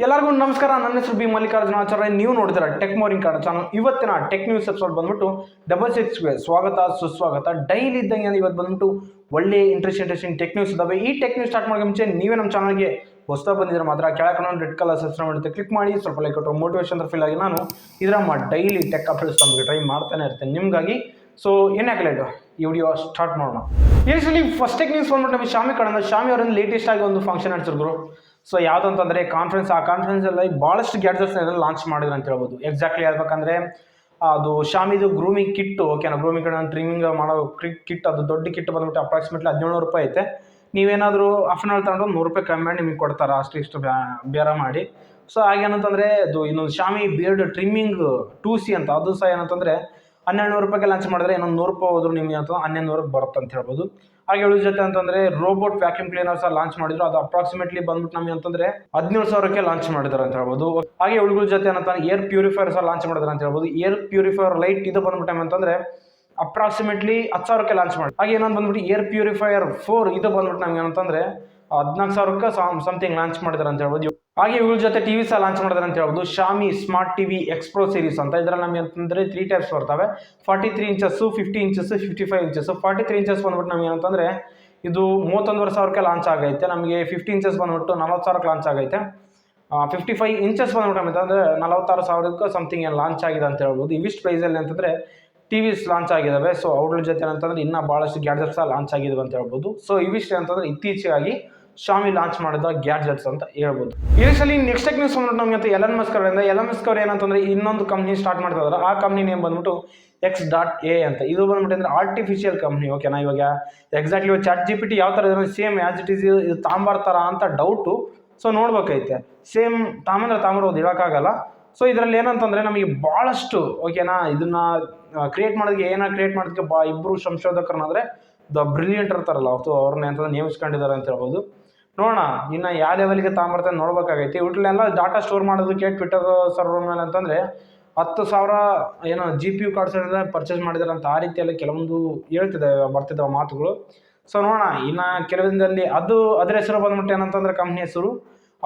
ಎಲ್ಲರಿಗೂ ನಮಸ್ಕಾರ. ನನ್ನ ಹೆಸರು ಬಿ ಮಲ್ಲಿಕಾರ್ಜುನ ಆಚಾರ್ಯ. ನೀವು ನೋಡಿದ್ರೆ ಟೆಕ್ ಮೋರಿಂಗ್ ಕನ್ನಡ ಚಾನಲ್. ಇವತ್ತಿನ ಟೆಕ್ ನ್ಯೂಸ್ ಎಪಿಸೋಡ್ ಬಂದ್ಬಿಟ್ಟು 66ಗೆ ಸ್ವಾಗತ ಸುಸ್ವಾಗತ. ಡೈಲಿ ಇದ್ದಂಗೆ ಇವತ್ತು ಬಂದ್ಬಿಟ್ಟು ಒಳ್ಳೆ ಇಂಟ್ರೆಸ್ಟಿಂಗ್ ಟೆಕ್ ನ್ಯೂಸ್ ಇದಾವೆ. ಈ ಟೆಕ್ ನ್ಯೂಸ್ ಸ್ಟಾರ್ಟ್ ಮಾಡೋಕೆ ಮುಂಚೆ ನೀವೇ ನಮ್ಮ ಚಾನಲ್ಗೆ ಹೊಸದಾಗಿ ಬಂದಿದ್ರೆ ಮಾತ್ರ ಕೆಳಗೆ ರೆಡ್ ಕಲರ್ ಸಬ್ಸ್ಕ್ರೈಬ್ ಮಾಡುತ್ತೆ ಕ್ಲಿಕ್ ಮಾಡಿ, ಸ್ವಲ್ಪ ಲೈಕ್ ಕೊಟ್ಟರು ಮೋಟಿವೇಶನ್ ಫೀಲ್ ಆಗಿ ನಾನು ಇದರ ಡೈಲಿ ಟೆಕ್ ಅಪ್ಡೇಟ್ಸ್ ನಮಗೆ ಟ್ರೈ ಮಾಡ್ತಾನೆ ಇರ್ತೇನೆ ನಿಮಗಾಗಿ. ಸೊ ಏನಾಗಲ್ಲ ಲೇಟು, ಈ ವಿಡಿಯೋ ಸ್ಟಾರ್ಟ್ ಮಾಡೋಣ. ಯೂಶಲಿ ಫಸ್ಟ್ ಟೆಕ್ ನ್ಯೂಸ್ ಬಂದ್ಬಿಟ್ಟು ನಮಗೆ ಶಾಮಿ ಕಡೆಯಿಂದ ಶಾಮಿ ಅವರಿಂದ ಲೇಟೆಸ್ಟ್ ಆಗಿ ಒಂದು ಫಂಕ್ಷನ್ ನಡೆಸಿದ್ರು. ಸೊ ಯಾವುದಂತಂದರೆ ಕಾನ್ಫರೆನ್ಸ್. ಆ ಕಾನ್ಫರೆನ್ಸಲ್ಲಿ ಭಾಳಷ್ಟು ಗ್ಯಾಡ್ಜೆಟ್ಸ್ನೆಲ್ಲ ಲಾಂಚ್ ಮಾಡಿದ್ರು ಅಂತ ಹೇಳ್ಬೋದು. ಎಕ್ಸಾಕ್ಟ್ಲಿ ಹೇಳ್ಬೇಕಂದ್ರೆ ಅದು ಶಾಮಿದು ಗ್ರೂಮಿಂಗ್ ಕಿಟ್ಟು, ಓಕೆನಾ, ಗ್ರೂಮಿಂಗ್ ಕಡೆ ಟ್ರಿಮಿಂಗ್ ಮಾಡೋ ಕಿಟ್, ಅದು ದೊಡ್ಡ ಕಿಟ್ ಬಂದ್ಬಿಟ್ಟು ಅಪ್ರಾಕ್ಸಿಮೇಟ್ಲಿ 1700 ರೂಪಾಯಿ ಐತೆ. ನೀವೇನಾದರೂ ಹಾಫ್ ಆನ್ ಅವರ್ ತಗೊಂಡು ₹100 ಕಮ್ಮಿ ಮಾಡಿ ನಿಮಗೆ ಕೊಡ್ತಾರೆ, ಇಷ್ಟು ಬೇರೆ ಮಾಡಿ. ಸೊ ಹಾಗೇನಂತಂದರೆ ಅದು ಇನ್ನೊಂದು ಶಾಮಿ ಬಿಯರ್ಡ್ ಟ್ರಿಮ್ಮಿಂಗ್ 2C ಅಂತ, ಅದು ಸಹ ಏನಂತಂದರೆ 1200 ರೂಪಾಯಿಗೆ ಲಾಂಚ್ ಮಾಡಿದ್ರೆ ಇನ್ನೊಂದು ₹100 ಹೋದ್ರು ನಿಮಗೆ ಅಂತ 1100 ಬರುತ್ತೆ ಅಂತ ಹೇಳ್ಬೋದು. ಹಾಗೆ ಉಳಿದ ಜೊತೆ ಅಂತಂದರೆ ರೋಬೋಟ್ ವ್ಯಾಕ್ಯೂಮ್ ಕ್ಲೀನರ್ಸ್ ಲಾಂಚ್ ಮಾಡಿದ್ರು. ಅದು ಅಪ್ರಾಕ್ಸಿಮೇಟ್ಲಿ ಬಂದ್ಬಿಟ್ಟು ನಮಗೆ ಅಂತಂದರೆ 17,000ಕ್ಕೆ ಲಾಂಚ್ ಮಾಡಿದ್ದಾರೆ ಅಂತ ಹೇಳ್ಬೋದು. ಹಾಗೆ ಉಳಿದ ಜೊತೆ ಏನಂತಂದ್ರೆ ಏರ್ ಪ್ಯೂರಿಫೈರ್ ಸಹ ಲಾಂಚ್ ಮಾಡಿದ್ದಾರೆ ಅಂತ ಹೇಳ್ಬೋದು. ಏರ್ ಪ್ಯೂರಿಫೈರ್ ಲೈಟ್ ಇದು ಬಂದ್ಬಿಟ್ಟು ಅಂತಂದರೆ ಅಪ್ರಾಕ್ಸಿಮೇಟ್ಲಿ 10,000ಕ್ಕೆ ಲಾಂಚ್ ಮಾಡಿ. ಹಾಗೆ ಇನ್ನೊಂದು ಬಂದ್ಬಿಟ್ಟು ಏರ್ ಪ್ಯೂರಿಫೈಯರ್ 4 ಇದು ಬಂದ್ಬಿಟ್ಟು ನಮ್ಗೆ ಏನಂತಂದರೆ 14,000ಕ್ಕೆ ಸಮಥಿಂಗ್ ಲಾಂಚ್ ಮಾಡಿದ್ದಾರೆ ಅಂತ ಹೇಳ್ಬೋದು. ಹಾಗೆ ಇವ್ರ ಜೊತೆ ಟಿವಿ ಸಹ ಲಾಂಚ್ ಮಾಡಿದ್ದಾರೆ ಅಂತ ಹೇಳ್ಬೋದು. Shami smart TV Xpro series ಅಂತ. ಇದರಲ್ಲಿ ನಮಗೆ ಅಂತಂದರೆ 3 ಟೈಪ್ಸ್ ಬರ್ತವೆ: 43 ಇಂಚಸ್, 50 ಇಂಚಸ್, 55 ಇಂಚಸ್. 43 ಇಂಚಸ್ ಬಂದ್ಬಿಟ್ಟು ನಮಗೆ ಏನಂತಂದರೆ ಇದು 31,500ಕ್ಕೆ ಲಾಂಚ್ ಆಗೈತೆ. ನಮಗೆ 50 ಇಂಚಸ್ ಬಂದ್ಬಿಟ್ಟು 40,000ಕ್ಕೆ ಲಾಂಚ್ ಆಗೈತೆ. 55 ಇಂಚಸ್ ಬಂದ್ಬಿಟ್ಟು ಅಂತಂದರೆ 46,000ಕ್ಕೆ ಸಮಥಿಂಗ್ ಏನು ಲಾಂಚ್ ಆಗಿದೆ ಅಂತ ಹೇಳ್ಬೋದು. ಇವಿಷ್ಟು ಪ್ರೈಸಲ್ಲಿ ಅಂತಂದರೆ ಟಿವಿಸ್ ಲಾಂಚ್ ಆಗಿದ್ದಾವೆ. ಸೊ ಅವ್ರ ಜೊತೆ ಏನಂತಂದರೆ ಇನ್ನೂ ಭಾಳಷ್ಟು ಗ್ಯಾಡ್ಜೆಟ್ಸ್ ಲಾಂಚ್ ಆಗಿದ್ದಾವೆ ಅಂತ ಹೇಳ್ಬೋದು. ಸೊ ಇವಿಷ್ಟು ಅಂತಂದರೆ ಇತ್ತೀಚೆಗಾಗಿ ಶಾಮಿ ಲಾಂಚ್ ಮಾಡಿದ ಗ್ಯಾಡ್ಜೆಟ್ಸ್ ಅಂತ ಹೇಳ್ಬೋದು. ಇದರಲ್ಲಿ ನೆಕ್ಸ್ಟ್ ಟೆಕ್ ನ್ಯೂಸ್ ಬಂದ್ಬಿಟ್ಟು ನಮಗೆ ಎಲನ್ ಮಸ್ಕ್ ಅವರಿಂದ. ಎಲನ್ ಮಸ್ಕ್ ಅವರು ಏನಂತಂದರೆ ಇನ್ನೊಂದು ಕಂಪ್ನಿ ಸ್ಟಾರ್ಟ್ ಮಾಡ್ತಾ ಇದ್ದಾರೆ. ಆ ಕಂಪ್ನಿ ನೇಮ್ ಬಂದ್ಬಿಟ್ಟು X.AI ಅಂತ. ಇದು ಬಂದ್ಬಿಟ್ಟು ಅಂದರೆ ಆರ್ಟಿಫಿಷಿಯಲ್ ಕಂಪ್ನಿ, ಓಕೆನಾ. ಇವಾಗ ಎಕ್ಸಾಕ್ಟ್ಲಿ ChatGPT ಯಾವ ಥರ ಇದೆ ಸೇಮ್ ಆ್ಯಸ್ ಇಟ್ ಈಸ್ ಇದು ತಾಂಬರ್ತಾರ ಅಂತ ಡೌಟು. ಸೊ ನೋಡ್ಬೇಕೈತೆ, ಸೇಮ್ ತಾಂಬರೋದು ಇರೋಕ್ಕಾಗಲ್ಲ. ಸೊ ಇದರಲ್ಲಿ ಏನಂತಂದರೆ ನಮಗೆ ಭಾಳಷ್ಟು, ಓಕೆನಾ, ಇದನ್ನು ಕ್ರಿಯೇಟ್ ಮಾಡೋದಕ್ಕೆ ಕ್ರಿಯೇಟ್ ಮಾಡೋದಕ್ಕೆ ಇಬ್ಬರು ಸಂಶೋಧಕರನ್ನಾದರೆ ಬ್ರಿಲಿಯಂಟ್ ಇರ್ತಾರಲ್ಲ ಅವ್ರನ್ನ ಅಂತಂದ್ರೆ ನೇಮಿಸ್ಕೊಂಡಿದ್ದಾರೆ ಅಂತ ಹೇಳ್ಬೋದು. ನೋಡೋಣ ಇನ್ನು ಯಾವ ಲೆವೆಲ್ಗೆ ತಗೊಂಬರ್ತಾನೆ ನೋಡ್ಬೇಕಾಗೈತಿ. ಇವ್ರಲ್ಲೆಲ್ಲ ಡಾಟಾ ಸ್ಟೋರ್ ಮಾಡೋದಕ್ಕೆ ಟ್ವಿಟರ್ ಸರ್ವರ್ ಮೇಲೆ ಅಂತಂದರೆ 10,000 ಏನೋ GPU ಕಾರ್ಡ್ಸ್ ಪರ್ಚೇಸ್ ಮಾಡಿದಾರೆ ಅಂತ. ಆ ರೀತಿಯಲ್ಲಿ ಕೆಲವೊಂದು ಬರ್ತಿದ್ದಾವೆ ಮಾತುಗಳು. ಸೊ ನೋಡೋಣ ಇನ್ನು ಕೆಲವಿಂದಲ್ಲಿ ಅದರ ಹೆಸರು ಬಂದ್ಬಿಟ್ಟು ಏನಂತಂದ್ರೆ ಕಂಪ್ನಿ ಹೆಸರು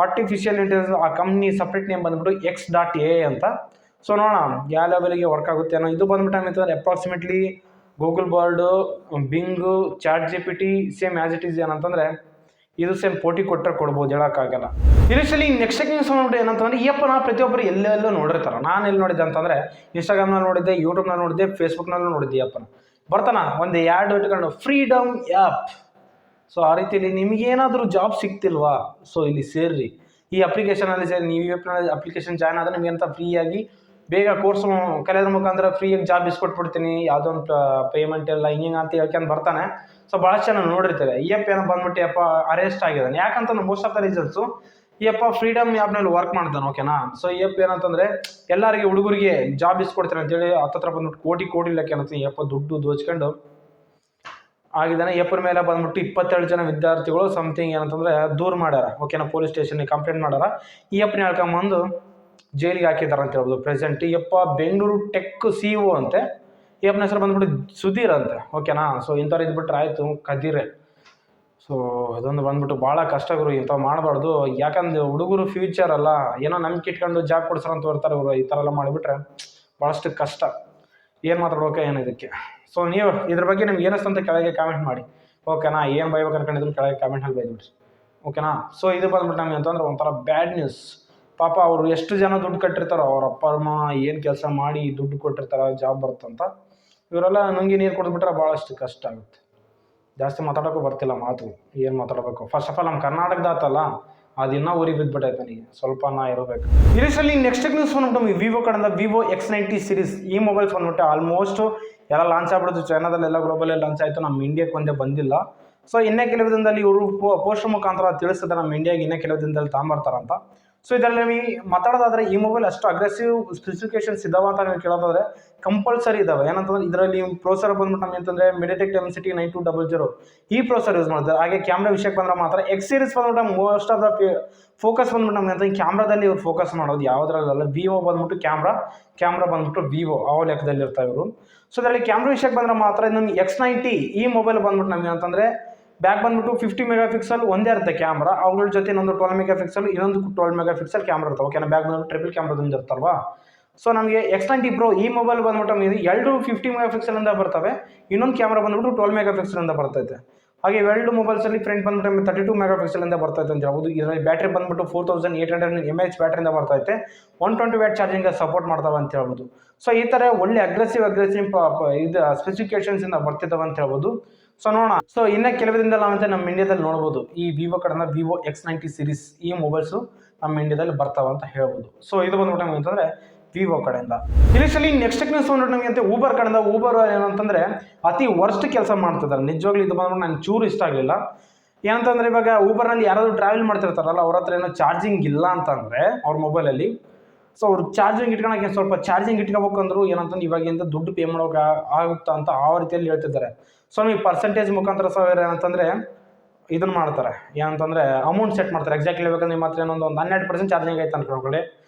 ಆರ್ಟಿಫಿಷಿಯಲ್ ಇಂಟೆಲಿಜೆನ್ಸ್. ಆ ಕಂಪ್ನಿ ಸಪ್ರೇಟ್ ನೇಮ್ ಬಂದ್ಬಿಟ್ಟು X.AI ಅಂತ. ಸೊ ನೋಡೋಣ ಯಾವ ಲೆವೆಲ್ಗೆ ವರ್ಕ್ ಆಗುತ್ತೆ ಅನ್ನೋ. ಇದು ಬಂದ್ಬಿಟ್ಟು ಅಂತಂದರೆ approximately Google Bard, Bing, ChatGPT same as it is ಏನಂತಂದರೆ ಇದು ಸೇಮ್ ಪೋಟಿ ಕೊಟ್ಟರೆ ಕೊಡ್ಬೋದು, ಹೇಳೋಕ್ಕಾಗಲ್ಲ. ಇದರಲ್ಲಿ ನೆಕ್ಸ್ಟ್ ನ್ಯೂಸ್ ನೋಡ್ಬಿಟ್ಟು ಏನಂತಂದರೆ ನಾ ಪ್ರತಿಯೊಬ್ಬರು ಎಲ್ಲೆಲ್ಲೋ ನೋಡಿರ್ತಾರೆ. ನಾನು ಎಲ್ಲಿ ನೋಡಿದ್ದೆ ಅಂತಂದರೆ ಇನ್ಸ್ಟಾಗ್ರಾಮ್ನಲ್ಲಿ ನೋಡಿದ್ದೆ, ಯೂಟ್ಯೂಬ್ನಲ್ಲಿ ನೋಡಿದ್ದೆ, ಫೇಸ್ಬುಕ್ನಲ್ಲೂ ನೋಡಿದ್ದೆ. ಬರ್ತಾನ ಒಂದು ಆ್ಯಡ್ ಇಟ್ಕೊಂಡು ಫ್ರೀಡಮ್ ಆ್ಯಪ್. ಸೊ ಆ ರೀತಿಯಲ್ಲಿ ನಿಮಗೇನಾದರೂ ಜಾಬ್ ಸಿಗ್ತಿಲ್ವಾ, ಸೊ ಇಲ್ಲಿ ಸೇರ್ರಿ ಈ ಅಪ್ಲಿಕೇಶನಲ್ಲಿ ಸೇರಿ. ನೀವು ಅಪ್ಲಿಕೇಶನ್ ಜಾಯ್ನ್ ಆದರೆ ನಿಮಗೆ ಅಂತ ಫ್ರೀಯಾಗಿ ಬೇಗ ಕೋರ್ಸ್ ಕಲಿಯೋದ್ರ ಮುಖಾಂತರ ಫ್ರೀಯಾಗಿ ಜಾಬ್ ಇಸ್ಕೊಟ್ಬಿಡ್ತೀನಿ, ಯಾವುದೋ ಒಂದು ಪೇಮೆಂಟ್ ಎಲ್ಲ ಹಿಂಗೆ ಅಂತ ಹೇಳ್ಕೊಂಡು ಬರ್ತಾನೆ. ಸೊ ಭಾಳಷ್ಟು ಜನ ನೋಡಿರ್ತಾರೆ. ಏನೋ ಬಂದ್ಬಿಟ್ಟು ಅರೆಸ್ಟ್ ಆಗಿದ್ದಾನೆ. ಯಾಕಂತಂದ್ರೆ most of the reasons freedom ಆ್ಯಪ್ನಲ್ಲಿ ವರ್ಕ್ ಮಾಡ್ತಾನೆ, ಓಕೆನಾ. ಸೊ ಏನಂತಂದರೆ ಎಲ್ಲರಿಗೆ ಹುಡುಗರಿಗೆ ಜಾಬ್ ಇಸ್ಕೊಡ್ತಾರೆ ಅಂತೇಳಿ ಹತ್ತತ್ರ ಬಂದ್ಬಿಟ್ಟು ಕೋಟಿ ಲೆಕ್ಕ ಏನಂತ ದುಡ್ಡು ದೋಚ್ಕೊಂಡು ಆಗಿದ್ದಾನೆ. ಮೇಲೆ ಬಂದ್ಬಿಟ್ಟು 27 ಜನ ವಿದ್ಯಾರ್ಥಿಗಳು ಸಮಥಿಂಗ್ ಏನಂತಂದರೆ ದೂರ ಮಾಡ್ಯಾರ, ಓಕೆನಾ. ಪೊಲೀಸ್ ಸ್ಟೇಷನ್ಗೆ ಕಂಪ್ಲೇಂಟ್ ಮಾಡ್ಯಾರ. ಹೇಳ್ಕೊಂಬಂದು ಜೈಲಿಗೆ ಹಾಕಿದ್ದಾರೆ ಅಂತ ಹೇಳ್ಬೋದು ಪ್ರೆಸೆಂಟ್. ಬೆಂಗಳೂರು ಟೆಕ್ CEO ಅಂತೆ. ಹೆಸರು ಬಂದ್ಬಿಟ್ಟು ಸುಧೀರ್ ಅಂತೆ, ಓಕೆನಾ. ಸೊ ಇಂಥವ್ರು ಇದ್ಬಿಟ್ರೆ ಆಯಿತು ಕದೀರೆ. ಸೊ ಅದೊಂದು ಬಂದ್ಬಿಟ್ಟು ಭಾಳ ಕಷ್ಟಗಳು, ಇಂಥವು ಮಾಡಬಾರ್ದು. ಯಾಕಂದ್ರೆ ಹುಡುಗರು ಫ್ಯೂಚರ್ ಅಲ್ಲ, ಏನೋ ನಂಬಿಕೆ ಇಟ್ಕೊಂಡು ಜಾಬ್ ಕೊಡ್ಸಾರ ಅಂತ ಬರ್ತಾರೆ ಇವರು. ಈ ಥರ ಎಲ್ಲ ಮಾಡಿಬಿಟ್ರೆ ಭಾಳಷ್ಟು ಕಷ್ಟ. ಏನು ಮಾತಾಡ್ಬೇಕು ಏನು ಇದಕ್ಕೆ. ಸೊ ನೀವು ಇದ್ರ ಬಗ್ಗೆ ನಿಮ್ಗೆ ಏನಿಸ್ತಂತ ಕೆಳಗೆ ಕಾಮೆಂಟ್ ಮಾಡಿ, ಓಕೆನಾ. ಏನು ಬೈಬೇಕು ಅನ್ಕೊಂಡಿದ್ರು ಕೆಳಗೆ ಕಾಮೆಂಟಲ್ಲಿ ಬೈದ್ಬಿಡ್ರಿ, ಓಕೆನಾ. ಸೊ ಇದು ಬಂದ್ಬಿಟ್ಟು ನಮಗೆ ಅಂತಂದ್ರೆ ಒಂಥರ ಬ್ಯಾಡ್ ನ್ಯೂಸ್. ಪಾಪ ಅವರು ಎಷ್ಟು ಜನ ದುಡ್ಡು ಕಟ್ಟಿರ್ತಾರೋ, ಅವ್ರ ಅಪ್ಪ ಅಮ್ಮ ಏನು ಕೆಲಸ ಮಾಡಿ ದುಡ್ಡು ಕೊಟ್ಟಿರ್ತಾರೋ ಜಾಬ್ ಬರುತ್ತಂತ. ಇವರೆಲ್ಲ ನುಂಗಿ ನೀರು ಕೊಡ್ಬಿಟ್ರೆ ಭಾಳಷ್ಟು ಕಷ್ಟ ಆಗುತ್ತೆ. ಜಾಸ್ತಿ ಮಾತಾಡೋಕ್ಕೂ ಬರ್ತಿಲ್ಲ ಮಾತು, ಏನು ಮಾತಾಡಬೇಕು. ಫಸ್ಟ್ ಆಫ್ ಆಲ್ ನಮ್ಮ ಕರ್ನಾಟಕದಾತಲ್ಲ, ಅದು ಇನ್ನೂ ಊರಿಗೆ ಬಿದ್ದುಬಿಟ್ಟೈತೆ ನನಗೆ, ಸ್ವಲ್ಪ ಇರಬೇಕು. ಇದರಲ್ಲಿ ನೆಕ್ಸ್ಟ್ ನ್ಯೂಸ್ ಬಂದ್ಬಿಟ್ಟು ವಿವೋ ಕಡೆಯಿಂದ ವಿವೋ X90 ಸೀರೀಸ್. ಈ ಮೊಬೈಲ್ಸ್ ಬಂದ್ಬಿಟ್ಟು ಆಲ್ಮೋಸ್ಟ್ ಎಲ್ಲ ಲಾಂಚ್ ಆಗ್ಬಿಡೋದು. ಚೈನಾದಲ್ಲೆಲ್ಲ ಗ್ಲೋಬಲಲ್ಲಿ ಲಾಂಚ್ ಆಯಿತು, ನಮ್ಮ ಇಂಡಿಯಾಕ್ಕೆ ಒಂದೇ ಬಂದಿಲ್ಲ. ಸೊ ಇನ್ನೇ ಕೆಲವು ದಿನದಲ್ಲಿ ಇವರು ಪೋಸ್ಟರ್ ಮುಖಾಂತರ ತಿಳಿಸಿದ್ರೆ ನಮ್ಮ ಇಂಡಿಯಾಗೆ ಇನ್ನೇ ಕೆಲವು ದಿನದಲ್ಲಿ ತಗೊಂಬರ್ತಾರಂತ. ಸೊ ಇದರಲ್ಲಿ ನೀವು ಮಾತಾಡೋದಾದರೆ ಈ ಮೊಬೈಲ್ ಅಷ್ಟು ಅಗ್ರೆಸಿವ್ ಸ್ಪೆಸಿಫಿಕೇಶನ್ಸ್ ಇದಾವೆ ಅಂತ ನೀವು ಕೇಳೋದಾದರೆ ಕಂಪಲ್ಸರಿ ಇದಾವೆ. ಏನಂತಂದ್ರೆ ಇದರಲ್ಲಿ ಪ್ರೋಸೆಸರ್ ಬಂದ್ಬಿಟ್ಟು ನಮಗೆ ಅಂತಂದರೆ MediaTek Dimensity 9200 ಈ ಪ್ರೋಸೆಸರ್ ಯೂಸ್ ಮಾಡ್ತಾರೆ. ಹಾಗೆ ಕ್ಯಾಮ್ರಾ ವಿಷಯಕ್ಕೆ ಬಂದರೆ ಮಾತ್ರ X ಸೀರೀಸ್ ಬಂದ್ಬಿಟ್ಟು ಮೋಸ್ಟ್ ಆಫ್ ದ ಫೋಕಸ್ ಬಂದ್ಬಿಟ್ಟು ನಮಗೆ ಅಂತ ಕ್ಯಾಮ್ರಾದಲ್ಲಿ ಇವ್ರು ಫೋಕಸ್ ಮಾಡೋದು ಯಾವುದ್ರಲ್ಲ. ವಿವೋ ಬಂದ್ಬಿಟ್ಟು ಕ್ಯಾಮ್ರಾ ಬಂದ್ಬಿಟ್ಟು ವಿವೋ ಆ ಲೆಕ್ಕದಲ್ಲಿ ಇರ್ತಾರೆ ಇವರು. ಸೊ ಇದರಲ್ಲಿ ಕ್ಯಾಮ್ರಾ ವಿಷಯಕ್ಕೆ ಬಂದರೆ ಮಾತ್ರ ಇನ್ನೊಂದು X90 ಈ ಮೊಬೈಲ್ ಬಂದ್ಬಿಟ್ಟು ನಮಗೆ ಅಂತಂದರೆ ಬ್ಯಾಕ್ ಬಂದ್ಬಿಟ್ಟು 50 ಮೆಗಾ ಪಿಕ್ಸಲ್ ಒಂದೇ ಇರುತ್ತೆ ಕ್ಯಾಮ್ರಾ, ಅವುಗಳ ಜೊತೆ ಇನ್ನೊಂದು 12 ಮೆಗಾ ಪಿಕ್ಸಲ್, ಇನ್ನೊಂದು 12 ಮೆಗಾ ಪಿಕ್ಸಲ್ ಕ್ಯಾಮ್ರಾ ಇರ್ತವೆ. ಓಕೆನಾ, ಬ್ಯಾಕ್ ಬಂದ್ಬಿಟ್ಟು ಟ್ರಿಪಲ್ ಕ್ಯಾಮ್ರಾದಿಂದ ಇರ್ತಲ್ವಾ. ಸೊ ನಮಗೆ X90 Pro ಈ ಮೊಬೈಲ್ ಬಂದ್ಬಿಟ್ಟು ನಮಗೆ ಎರಡು 50 ಮೆಗಾ ಪಿಕ್ಸಲಿಂದ ಬರ್ತವೆ, ಇನ್ನೊಂದು ಕ್ಯಾಮ್ರಾ ಬಂದ್ಬಿಟ್ಟು 12 ಮೆಗಾ ಪಿಕ್ಸಲಿಂದ ಬರ್ತೈತೆ. ಹಾಗೆ ಎರಡು ಮೊಬೈಲ್ಸಲ್ಲಿ ಫ್ರಂಟ್ ಬಂದ್ಬಿಟ್ಟು 32 ಮೆಗಾ ಪಿಕ್ಸಲಿಂದ ಬರ್ತೈತೆ ಅಂತ ಹೇಳ್ಬೋದು. ಇದರಲ್ಲಿ ಬ್ಯಾಟ್ರಿ ಬಂದ್ಬಿಟ್ಟು 4800 mAh ಬ್ಯಾಟ್ರಿಯಿಂದ ಬರ್ತೈತೆ, 120 ವ್ಯಾಟ್ ಚಾರ್ಜಿಂಗ್ ಸಪೋರ್ಟ್ ಮಾಡ್ತಾವೆ ಅಂತ ಹೇಳ್ಬೋದು. ಸೊ ಈ ಥರ ಒಳ್ಳೆ ಅಗ್ರೆಸಿವ್ ಇದು ಸ್ಪೆಸಿಫಿಕೇಶನ್ಸ್ ಇಂದ ಬರ್ತಿದ್ದಾವೆ ಅಂತ ಹೇಳ್ಬೋದು. ಸೊ ನೋಡೋಣ. ಸೊ ಇನ್ನು ಕೆಲವು ದಿನದಲ್ಲಿ ನಾವಂತೆ ನಮ್ಮ ಇಂಡಿಯಾದಲ್ಲಿ ನೋಡ್ಬೋದು ಈ ವಿವೋ ಕಡೆಯಿಂದ ವಿವೋ X90 ಸೀರೀಸ್ ಈ ಮೊಬೈಲ್ಸು ನಮ್ಮ ಇಂಡಿಯಾದಲ್ಲಿ ಬರ್ತಾವೆ ಅಂತ ಹೇಳ್ಬೋದು. ಸೊ ಇದು ಬಂದ್ಬಿಟ್ಟು ನಮಗೆ ಅಂತಂದರೆ ವಿವೋ ಕಡೆಯಿಂದ. ಇಲ್ಲಿ ನೆಕ್ಸ್ಟ್ ನ್ಯೂಸ್ ಬಂದ್ಬಿಟ್ಟು ನಮಗೆ ಅಂತ ಊಬರ್ ಕಡೆಯಿಂದ. ಊಬರ್ ಏನಂತಂದರೆ ಅತಿ ವರ್ಸ್ಟ್ ಕೆಲಸ ಮಾಡ್ತಿದ್ದಾರೆ ನಿಜವಾಗ್ಲೂ. ಇದು ಬಂದ್ಬಿಟ್ಟು ನನಗೆ ಚೂರು ಇಷ್ಟ ಆಗಲಿಲ್ಲ. ಏನಂತಂದರೆ ಇವಾಗ ಊಬರ್ನಲ್ಲಿ ಯಾರಾದರೂ ಟ್ರಾವೆಲ್ ಮಾಡ್ತಿರ್ತಾರಲ್ಲ, ಅವ್ರ ಹತ್ರ ಏನೋ ಚಾರ್ಜಿಂಗ್ ಇಲ್ಲ ಅಂತಂದರೆ ಅವ್ರ ಮೊಬೈಲಲ್ಲಿ, ಸೊ ಅವ್ರು ಚಾರ್ಜಿಂಗ್ ಇಟ್ಕೊಳಕ್ಕೆ ಸ್ವಲ್ಪ ಚಾರ್ಜಿಂಗ್ ಇಟ್ಕೋಬೇಕಂದ್ರು ಏನಂತಂದ್ರೆ ಇವಾಗಿಂದ ದುಡ್ಡು ಪೇ ಮಾಡೋಕೆ ಆಗುತ್ತಾ ಅಂತ ಆ ರೀತಿಯಲ್ಲಿ ಹೇಳ್ತಿದ್ದಾರೆ. ಸೊ ನೀವು ಪರ್ಸೆಂಟೇಜ್ ಮುಖಾಂತರ ಸಾವಿರ ಏನಂತಂದರೆ ಇದನ್ನು ಮಾಡ್ತಾರೆ, ಏನಂತಂದರೆ ಅಮೌಂಟ್ ಸೆಟ್ ಮಾಡ್ತಾರೆ. ಎಕ್ಸಾಕ್ಟ್ಲಿ ಹೇಳ್ಬೇಕಂದ್ರೆ ನಿಮ್ಮ ಹತ್ರ ಒಂದು 12% ಚಾರ್ಜಿಂಗ್ ಆಯ್ತು ಅನ್ಕೊಂಡ್ಕೊಳ್ಳಿ.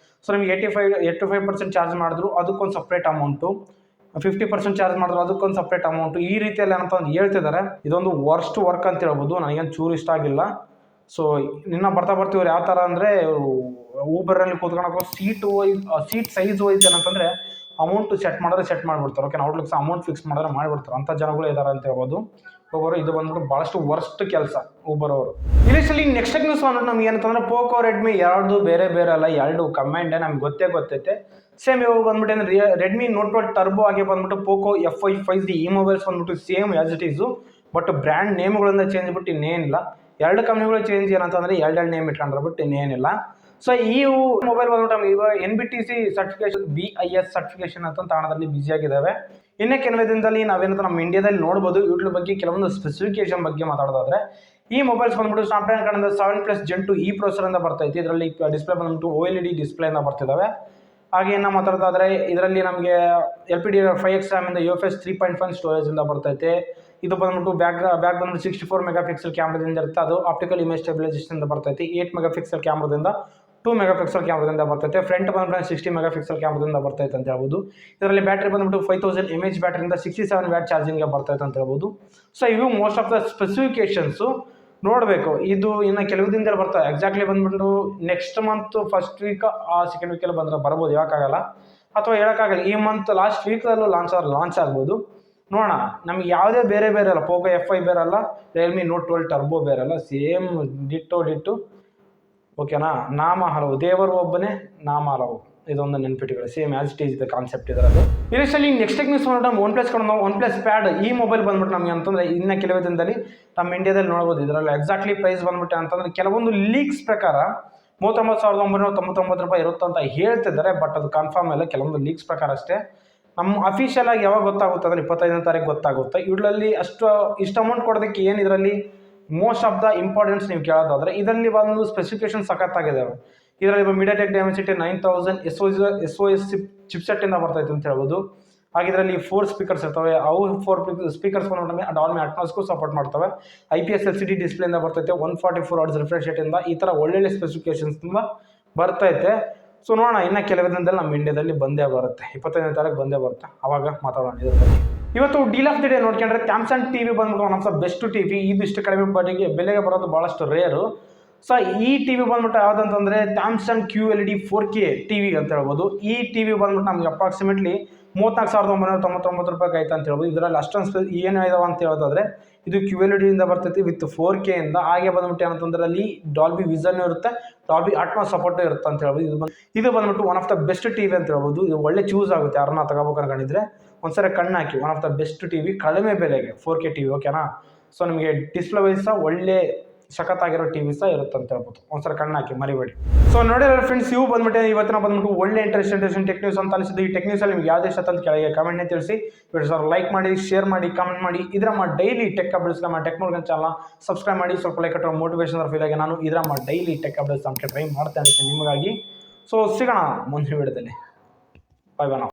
ಸೊ ನಿಮಗೆ 85% ಚಾರ್ಜ್ ಮಾಡಿದ್ರು ಅದಕ್ಕೊಂದು ಸಪ್ರೇಟ್ ಅಮೌಂಟು, 50% ಚಾರ್ಜ್ ಮಾಡಿದ್ರು ಅದಕ್ಕೊಂದು ಸಪ್ರೇಟ್ ಅಮೌಂಟು, ಈ ರೀತಿಯಲ್ಲಿ ಏನಂತಂದು ಹೇಳ್ತಿದ್ದಾರೆ. ಇದೊಂದು ವರ್ಸ್ಟ್ ವರ್ಕ್ ಅಂತ ಹೇಳ್ಬೋದು. ನನಗೇನು ಚೂರು ಇಷ್ಟ ಆಗಿಲ್ಲ. ಸೊ ಇನ್ನು ಬರ್ತೀವ್ರು ಯಾವ ಥರ ಅಂದರೆ ಊಬರಲ್ಲಿ ಕೂತ್ಕೊಳಕ್ಕೆ ಸೀಟ್ ಸೈಜ್ ವೈಸ್ ಏನಂತಂದರೆ ಅಮೌಂಟ್ ಸೆಟ್ ಮಾಡಿಬಿಡ್ತಾರೆ. ಓಕೆ, ಔಟ್ಲುಕ್ಸ್ ಅಮೌಂಟ್ ಫಿಕ್ಸ್ ಮಾಡಿದ್ರೆ ಮಾಡಿಬಿಡ್ತಾರೆ. ಅಂಥ ಜನಗಳು ಇದ್ದಾರೆ ಅಂತ ಹೇಳ್ಬೋದು ಊಬರ್. ಇದು ಬಂದ್ಬಿಟ್ಟು ಭಾಳಷ್ಟು ವರ್ಸ್ಟ್ ಕೆಲಸ ಊಬರ್ ಅವರು. ಇಲ್ಲಿ ನೆಕ್ಸ್ಟ್ ನ್ಯೂಸ್ ಬಂದ್ಬಿಟ್ಟು ನಮ್ಗೆ ಏನಂತಂದ್ರೆ ಪೋಕೋ ರೆಡ್ಮಿ ಎರಡು ಬೇರೆ ಅಲ್ಲ, ಎರಡು ಕಮೆಂಡೆ ನಮ್ಗೆ ಗೊತ್ತೈತೆ. ಸೇಮ್ ಇವಾಗ ಬಂದ್ಬಿಟ್ಟು ರೆಡ್ಮಿ ನೋಟ್ 12 ಟರ್ಬೋ ಆಗಿ ಬಂದ್ಬಿಟ್ಟು ಪೋಕೋ F5 5G ಈ ಮೊಬೈಲ್ಸ್ ಬಂದ್ಬಿಟ್ಟು same as it is, but brand ನೇಮ್ಗಳಿಂದ ಚೇಂಜ್ ಬಿಟ್ಟು ಇನ್ನೇನಿಲ್ಲ. ಎರಡು ಕಂಪ್ನಿಗಳು ಚೇಂಜ್ ಏನಂತಂದರೆ ಎರಡು ನೇಮ್ ಇಟ್ಕೊಂಡ್ರೆ ಬಿಟ್ಟು ಇನ್ನೇನಿಲ್ಲ. ಸೊ ಈ ಮೊಬೈಲ್ ಬಂದ್ಬಿಟ್ಟು ಇವಾಗ NBTC ಸರ್ಟಿಫಿಕೇಶನ್ BIS ಸರ್ಟಿಫಿಕೇಶನ್ ಅಂತ ತಾಣದಲ್ಲಿ ಬಿಸಿಯಾಗಿದ್ದಾವೆ. ಇನ್ನು ಕೆಲವೇ ದಿನದಲ್ಲಿ ನಾವೇನಂತ ನಮ್ಮ ಇಂಡಿಯಾದಲ್ಲಿ ನೋಡ್ಬೋದು. ಇವ್ರ ಬಗ್ಗೆ ಕೆಲವೊಂದು ಸ್ಪೆಸಿಫಿಕೇಶನ್ ಬಗ್ಗೆ ಮಾತಾಡೋದಾದ್ರೆ, ಈ ಮೊಬೈಲ್ಸ್ ಬಂದ್ಬಿಟ್ಟು ಸ್ನ್ಯಾಪ್ಡ್ರಾಗನ್ ಕಡೆಯಿಂದ 7+ Gen 2 ಈ ಪ್ರೊಸೆಸರಿಂದ ಬರ್ತೈತಿ. ಇದರಲ್ಲಿ ಡಿಸ್ಪ್ಲೇ ಬಂದ್ಬಿಟ್ಟು OLED ಡಿಸ್ಪ್ಲೇಯಿಂದ ಬರ್ತಿದ್ದಾವೆ. ಹಾಗೆ ಇನ್ನು ಮಾತಾಡೋದಾದ್ರೆ ಇದರಲ್ಲಿ ನಮಗೆ LPDDR5X RAM ಇಂದ UFS 3.5 ಸ್ಟೋರೇಜಿಂದ ಬರ್ತೈತೆ. ಇದು ಬಂದ್ಬಿಟ್ಟು ಬ್ಯಾಕ್ ಬಂದ್ಬಿಟ್ಟು 64 ಮೆಗಾ ಪಿಕ್ಸೆಲ್ ಕ್ಯಾಮ್ರಾದಿಂದ ಇರುತ್ತೆ. ಅದು ಆಪ್ಟಿಕಲ್ ಇಮೇಜ್ ಸ್ಟೆಬಿಲೈಸೇಷನ್ ಬರ್ತೈತಿ. 8 ಮೆಗಾ ಪಿಕ್ಸೆಲ್ ಕ್ಯಾಮ್ರಾದಿಂದ 2 ಮೆಗಾ ಪಿಕ್ಸೆಲ್ ಕ್ಯಾಮ್ರಾದಿಂದ ಬರ್ತೈತೆ. ಫ್ರಂಟ್ ಬಂದ್ಬಿಟ್ಟು 60 ಮೆಗಾ ಪಿಕ್ಸೆಲ್ ಕ್ಯಾಮ್ರಾದಿಂದ ಬರ್ತೈತೆ ಅಂತ ಹೇಳ್ಬೋದು. ಇದರಲ್ಲಿ ಬ್ಯಾಟ್ರಿ ಬಂದ್ಬಿಟ್ಟು 5000 mAh ಬ್ಯಾಟ್ರಿಯಿಂದ 67 ವ್ಯಾಟ್ ಚಾರ್ಜಿಂಗ್ಗೆ ಬರ್ತೈತೆ ಅಂತ ಹೇಳ್ಬೋದು. ಸೊ ಇವು ಮೋಸ್ಟ್ ಆಫ್ ದ ಸ್ಪೆಸಿಫಿಕೇಶನ್ಸು. ನೋಡಬೇಕು, ಇದು ಇನ್ನು ಕೆಲವು ದಿನದಲ್ಲಿ ಬರ್ತವೆ. ಎಕ್ಸಾಕ್ಟ್ಲಿ ಬಂದ್ಬಿಟ್ಟು next month first week second ವೀಕಲ್ಲಿ ಬರ್ಬೋದು, ಹೇಳೋಕ್ಕಾಗಲ್ಲ ಅಥವಾ ಹೇಳೋಕ್ಕಾಗಲ್ಲ. ಈ ಮಂತ್ ಲಾಸ್ಟ್ ವೀಕಲ್ಲೂ ಲಾಂಚ್ ಆಗ್ಬೋದು. ನೋಡೋಣ. ನಮ್ಗೆ ಯಾವುದೇ ಬೇರೆ ಅಲ್ಲ, ಪೋಕೋ F5 ಬೇರೆ ಅಲ್ಲ, ರಿಯಲ್ಮಿ ನೋಟ್ 12 ಟರ್ಬೋ ಬೇರೆ ಅಲ್ಲ, ಸೇಮ್ ಡಿಟ್ಟು. ಓಕೆನಾ, ನಾಮ ಹಲವು ದೇವರು ಒಬ್ಬನೇ, ನಾಮ ಹಲವು. ಇದೊಂದು ನೆನ್ಪಿಟ್ಕೊಳ್ಳಿ, ಸೇಮ್ ಆಸ್ ಇಟ್ ಈಸ್ ಇದೆ ಕಾನ್ಸೆಪ್ಟ್ ಇದರದು. ಇದರಲ್ಲಿ ನೆಕ್ಸ್ಟ್ ನ್ಯೂಸ್ ಬಂದ್ಬಿಟ್ಟು OnePlus ಕಡೆ OnePlus ಪ್ಯಾಡ್ ಈ ಮೊಬೈಲ್ ಬಂದ್ಬಿಟ್ಟು ನಮಗೆ ಅಂತಂದರೆ ಇನ್ನು ಕೆಲವೇ ದಿನದಲ್ಲಿ ನಮ್ಮ ಇಂಡಿಯಾದಲ್ಲಿ ನೋಡ್ಬೋದು. ಇದರಲ್ಲಿ ಎಕ್ಸಾಕ್ಟ್ಲಿ ಪ್ರೈಸ್ ಬಂದ್ಬಿಟ್ಟು ಅಂತಂದರೆ ಕೆಲವೊಂದು ಲೀಕ್ಸ್ ಪ್ರಕಾರ 39,999 ರೂಪಾಯಿ ಇರುತ್ತೆ ಅಂತ ಹೇಳ್ತಿದ್ದಾರೆ. ಬಟ್ ಅದು ಕನ್ಫರ್ಮ್ ಇಲ್ಲ, ಕೆಲವೊಂದು ಲೀಕ್ಸ್ ಪ್ರಕಾರ ಅಷ್ಟೇ. ನಮ್ಮ ಅಫಿಷಿಯಲ್ ಆಗಿ ಯಾವಾಗ ಗೊತ್ತಾಗುತ್ತೆ ಅಂದರೆ 25ನೇ ತಾರೀಕು ಗೊತ್ತಾಗುತ್ತೆ. ಇದರಲ್ಲಿ ಇಷ್ಟು ಅಮೌಂಟ್ ಕೊಡೋದಕ್ಕೆ ಏನು ಇದರಲ್ಲಿ ಮೋಸ್ಟ್ ಆಫ್ ದ ಇಂಪಾರ್ಟೆನ್ಸ್ ನೀವು ಕೇಳೋದಾದರೆ ಇದರಲ್ಲಿ ಒಂದು ಸ್ಪೆಸಿಫಿಕೇಶನ್ ಸಖತ್ತಾಗಿದ್ದಾವೆ. ಇದರಲ್ಲಿ MediaTek Dimensity 9000 SOS ಚಿಪ್ಸೆಟ್ಟಿಂದ ಬರ್ತೈತೆ ಅಂತ ಹೇಳ್ಬೋದು. ಹಾಗೆ ಇದರಲ್ಲಿ 4 ಸ್ಪೀಕರ್ಸ್ ಇರ್ತವೆ. ಅವು 4 ಸ್ಪೀಕರ್ಸ್ ಬಂದ್ಬಿಟ್ಟು ಡಾಲ್ಬಿ ಅಟ್ಮಾಸ್ಗೂ ಸಪೋರ್ಟ್ ಮಾಡ್ತವೆ. IPS LCD ಡಿಸ್ಪ್ಲೇಯಿಂದ ಬರ್ತೈತೆ. 144 Hz ರಿಫ್ರೆಶ್ ರೇಟಿಂದ ಈ ಥರ ಒಳ್ಳೊಳ್ಳೆ ಸ್ಪೆಸಿಫಿಕೇಶನ್ಸ್ನಿಂದ ಬರ್ತೈತೆ. ಸೊ ನೋಡೋಣ, ಇನ್ನು ಕೆಲವೇ ದಿನದಲ್ಲಿ ನಮ್ಮ ಇಂಡಿಯಾದಲ್ಲಿ ಬಂದೇ ಬರುತ್ತೆ. 25ನೇ ತಾರೀಕು ಬಂದೇ ಬರುತ್ತೆ, ಆವಾಗ ಮಾತಾಡೋಣ ಇದ್ರ ಬಗ್ಗೆ. ಇವತ್ತು ಡೀಲ್ ಆಫ್ ದಿ ಡೇ ನೋಡ್ಕೊಂಡ್ರೆ ಸ್ಯಾಮ್ಸಂಗ್ TV ಬಂದ್ಬಿಟ್ಟು one of the best TV. ಇದು ಇಷ್ಟು ಕಡಿಮೆ ಬೆಲೆಗೆ ಬರೋದು ಭಾಳಷ್ಟು ರೇರು. ಸೊ ಈ TV ಬಂದ್ಬಿಟ್ಟು ಯಾವುದಂತಂದರೆ ಸ್ಯಾಮ್ಸಂಗ್ QLED 4K TV ಅಂತ ಹೇಳ್ಬೋದು. ಈ TV ಬಂದ್ಬಿಟ್ಟು ನಮ್ಗೆ ಅಪ್ರಾಕ್ಸಿಮೇಟ್ಲಿ 34,999 ರೂಪಾಯಿಗೆ ಆಯ್ತು ಅಂತ ಹೇಳ್ಬೋದು. ಇದರಲ್ಲಿ ಅಷ್ಟೊಂದು ಏನು ಇದಾವೆ ಅಂತ ಹೇಳೋದಾದ್ರೆ ಇದು QLED ಇಂದ ಬರ್ತೈತಿ ವಿತ್ 4K ಇಂದ. ಹಾಗೆ ಬಂದ್ಬಿಟ್ಟು ಏನಂತಂದ್ರೆ ಅಲ್ಲಿ ಡಾಲ್ಬಿ ವಿಷನ್ ಇರುತ್ತೆ, ಡಾಲ್ಬಿ ಅಟ್ಮಾಸ್ ಸಪೋರ್ಟ್ ಇರುತ್ತೆ ಅಂತ ಹೇಳ್ಬೋದು. ಇದು ಬಂದ್ಬಿಟ್ಟು one of the best TV ಅಂತ ಹೇಳ್ಬೋದು. ಇದು ಒಳ್ಳೆ ಚೂಸ್ ಆಗುತ್ತೆ ಯಾರನ್ನ ತಗೋಬೇಕು ಅನ್ಕೊಂಡಿದ್ರೆ ಒಂದ್ಸರಿ ಕಣ್ಣು ಹಾಕಿ. One of the best TV ಕಡಿಮೆ ಬೆಲೆಗೆ 4K TV. ಓಕೆನಾ. ಸೊ ನಿಮಗೆ ಡಿಸ್ಪ್ಲೇ ವೈಸ್ ಒಳ್ಳೆ ಸಖತ್ತಾಗಿರೋ TV ಸಹ ಇರುತ್ತೆ ಅಂತ ಹೇಳ್ಬೋದು. ಒಂದ್ಸಲ ಕಣ್ಣು ಹಾಕಿ ಮರಿಬೇಡಿ. ಸೊ ನೋಡಿರೋ ಫ್ರೆಂಡ್ಸ್, ಇವು ಬಂದ್ಬಿಟ್ಟು ಇವತ್ತಿನ ಬಂದ್ಬಿಟ್ಟು ಒಳ್ಳೆ ಇಂಟ್ರೆಸ್ಟಿಂಗ್ ಟೆಕ್ ನ್ಯೂಸ್ ಅಂತ ಅನಿಸಿದ್ದು. ಈ ಟೆಕ್ ನ್ಯೂಸಲ್ಲಿ ನಿಮ್ಗೆ ಯಾವುದೇ ಇಷ್ಟ ಅಂತ ಕೆಳಗೆ ಕಮೆಂಟ್ನೇ ತಿಳಿಸಿ. ಸರ್ ಲೈಕ್ ಮಾಡಿ, ಶೇರ್ ಮಾಡಿ, ಕಮೆಂಟ್ ಮಾಡಿ. ನಮ್ಮ ಡೈಲಿ ಟೆಕ್ ಅಪ್ಡೇಟ್ಸ್ ನಮ್ಮ ಟೆಕ್ ಮಾರ್ಗನ್ ಚಾನಲ್ ಸಬ್ಸ್ಕ್ರೈಬ್ ಮಾಡಿ. ಸ್ವಲ್ಪ ಲೈಕ್ ಕೊಟ್ಟರೆ ಮೋಟಿವೇಶನ್ ಫೀಲ್ ಆಗಿ ನಾನು ನಮ್ಮ ಡೈಲಿ ಟೆಕ್ ಅಪ್ಡೇಟ್ಸ್ ಅಂತ ಟ್ರೈ ಮಾಡ್ತಾ ಇರ್ತೀನಿ ನಿಮಗಾಗಿ. ಸೊ ಸಿಗೋಣ ಮುಂದಿನ ವಿಡಿಯೋದಲ್ಲಿ. ಬಾಯ್ ಬಾಯ್.